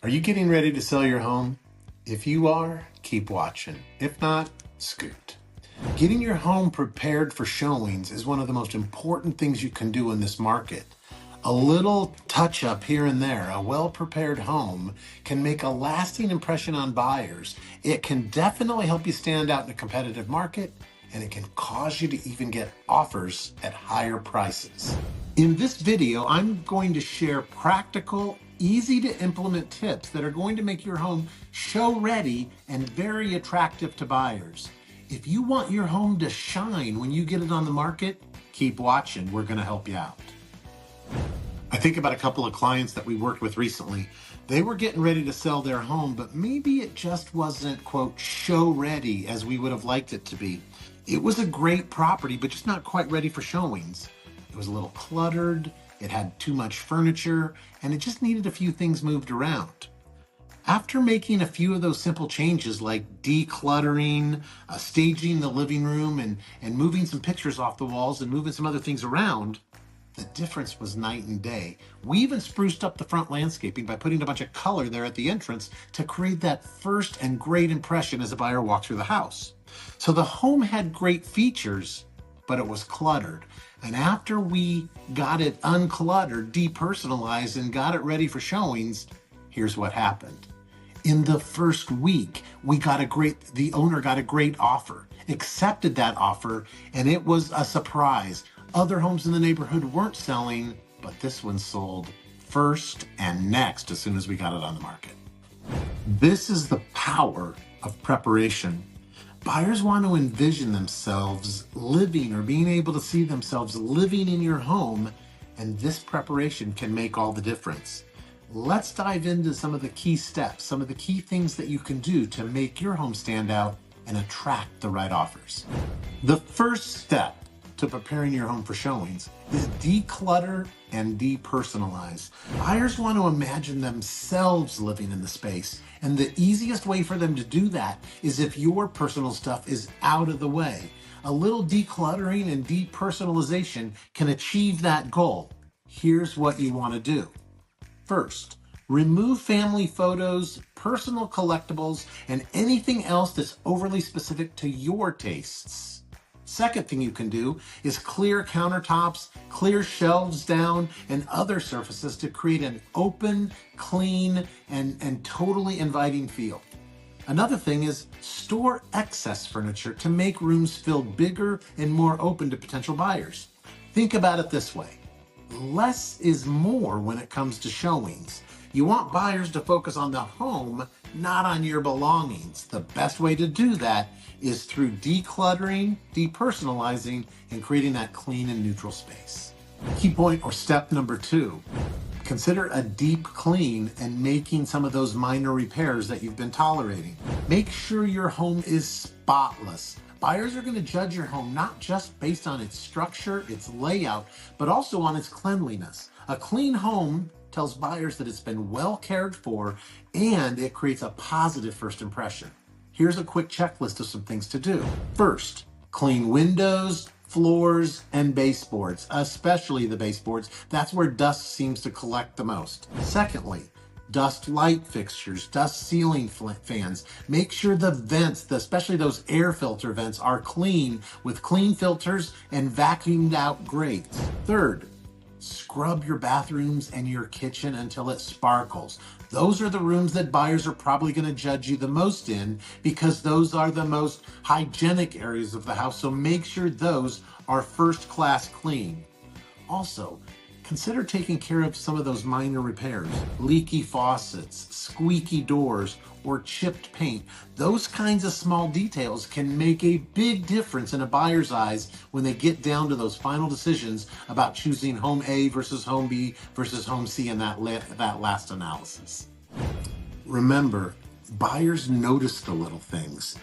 Are you getting ready to sell your home? If you are, keep watching. If not, scoot. Getting your home prepared for showings is one of the most important things you can do in this market. A little touch up here and there, a well-prepared home can make a lasting impression on buyers. It can definitely help you stand out in a competitive market, and it can cause you to even get offers at higher prices. In this video, I'm going to share practical, easy to implement tips that are going to make your home show ready and very attractive to buyers. If you want your home to shine when you get it on the market, keep watching. We're going to help you out. I think about a couple of clients that we worked with recently. They were getting ready to sell their home, but maybe it just wasn't, quote, show ready as we would have liked it to be. It was a great property, but just not quite ready for showings. It was a little cluttered, it had too much furniture, and it just needed a few things moved around. After making a few of those simple changes like decluttering, staging the living room, and moving some pictures off the walls and moving some other things around, the difference was night and day. We even spruced up the front landscaping by putting a bunch of color there at the entrance to create that first and great impression as a buyer walked through the house. So the home had great features, but it was cluttered. And after we got it uncluttered, depersonalized, and got it ready for showings, here's what happened. In the first week, the owner got a great offer, accepted that offer, and it was a surprise. Other homes in the neighborhood weren't selling, but this one sold first and next as soon as we got it on the market. This is the power of preparation. Buyers want to envision themselves living or being able to see themselves living in your home, and this preparation can make all the difference. Let's dive into some of the key steps, some of the key things that you can do to make your home stand out and attract the right offers. The first step to preparing your home for showings is declutter and depersonalize. Buyers want to imagine themselves living in the space, and the easiest way for them to do that is if your personal stuff is out of the way. A little decluttering and depersonalization can achieve that goal. Here's what you want to do. First, remove family photos, personal collectibles, and anything else that's overly specific to your tastes. Second thing you can do is clear countertops, clear shelves down, and other surfaces to create an open, clean, and totally inviting feel. Another thing is store excess furniture to make rooms feel bigger and more open to potential buyers. Think about it this way. Less is more when it comes to showings. You want buyers to focus on the home, not on your belongings. The best way to do that is through decluttering, depersonalizing, and creating that clean and neutral space. Key point or step number 2, consider a deep clean and making some of those minor repairs that you've been tolerating. Make sure your home is spotless. Buyers are going to judge your home not just based on its structure, its layout, but also on its cleanliness. A clean home tells buyers that it's been well cared for, and it creates a positive first impression. Here's a quick checklist of some things to do. First, clean windows, floors, and baseboards, especially the baseboards. That's where dust seems to collect the most. Secondly, dust light fixtures, dust ceiling fans. Make sure the vents, especially those air filter vents, are clean with clean filters and vacuumed out grates. Third, scrub your bathrooms and your kitchen until it sparkles. Those are the rooms that buyers are probably going to judge you the most in because those are the most hygienic areas of the house. So make sure those are first class clean. Also, consider taking care of some of those minor repairs, leaky faucets, squeaky doors, or chipped paint. Those kinds of small details can make a big difference in a buyer's eyes when they get down to those final decisions about choosing home A versus home B versus home C in that last analysis. Remember, buyers notice the little things.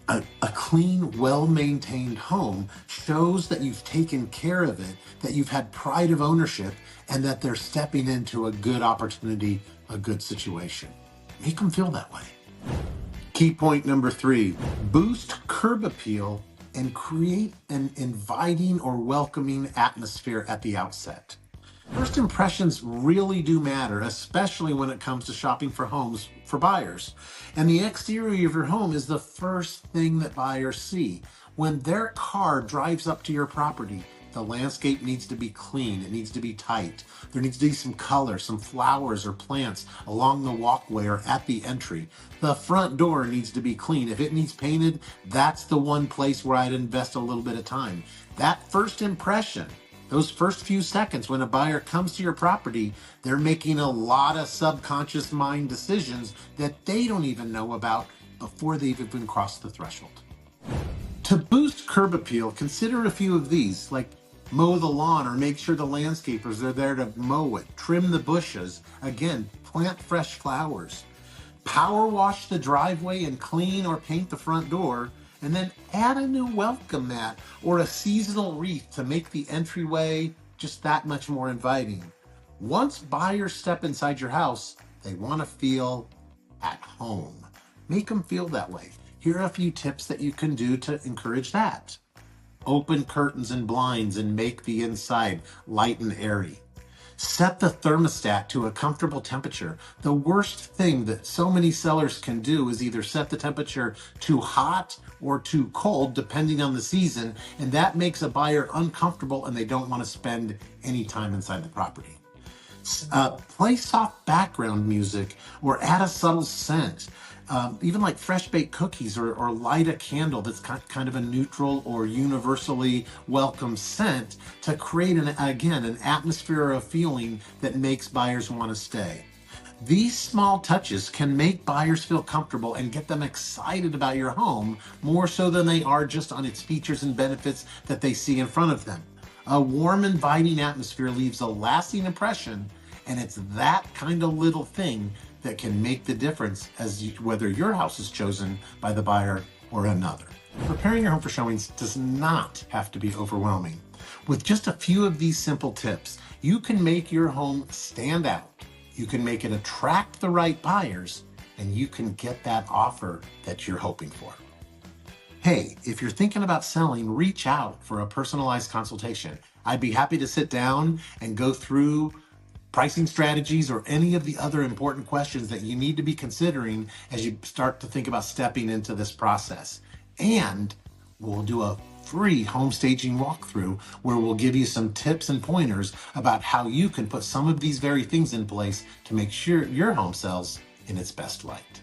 A clean, well-maintained home shows that you've taken care of it, that you've had pride of ownership, and that they're stepping into a good opportunity, a good situation. Make them feel that way. Key point number 3, boost curb appeal and create an inviting or welcoming atmosphere at the outset. First impressions really do matter, especially when it comes to shopping for homes for buyers. And the exterior of your home is the first thing that buyers see. When their car drives up to your property, the landscape needs to be clean. It needs to be tight. There needs to be some color, some flowers or plants along the walkway or at the entry. The front door needs to be clean. If it needs painted, that's the one place where I'd invest a little bit of time. That first impression, those first few seconds when a buyer comes to your property, they're making a lot of subconscious mind decisions that they don't even know about before they've even crossed the threshold. To boost curb appeal, consider a few of these, like mow the lawn or make sure the landscapers are there to mow it, trim the bushes, again, plant fresh flowers, power wash the driveway and clean or paint the front door, and then add a new welcome mat or a seasonal wreath to make the entryway just that much more inviting. Once buyers step inside your house, they want to feel at home. Make them feel that way. Here are a few tips that you can do to encourage that. Open curtains and blinds and make the inside light and airy. Set the thermostat to a comfortable temperature. The worst thing that so many sellers can do is either set the temperature too hot or too cold, depending on the season, and that makes a buyer uncomfortable and they don't want to spend any time inside the property. Play soft background music or add a subtle scent. Even like fresh baked cookies or light a candle that's kind of a neutral or universally welcome scent to create an atmosphere or a feeling that makes buyers want to stay. These small touches can make buyers feel comfortable and get them excited about your home more so than they are just on its features and benefits that they see in front of them. A warm, inviting atmosphere leaves a lasting impression, and it's that kind of little thing that can make the difference whether your house is chosen by the buyer or another. Preparing your home for showings does not have to be overwhelming. With just a few of these simple tips, you can make your home stand out. You can make it attract the right buyers, and you can get that offer that you're hoping for. Hey, if you're thinking about selling, reach out for a personalized consultation. I'd be happy to sit down and go through pricing strategies or any of the other important questions that you need to be considering as you start to think about stepping into this process. And we'll do a free home staging walkthrough where we'll give you some tips and pointers about how you can put some of these very things in place to make sure your home sells in its best light.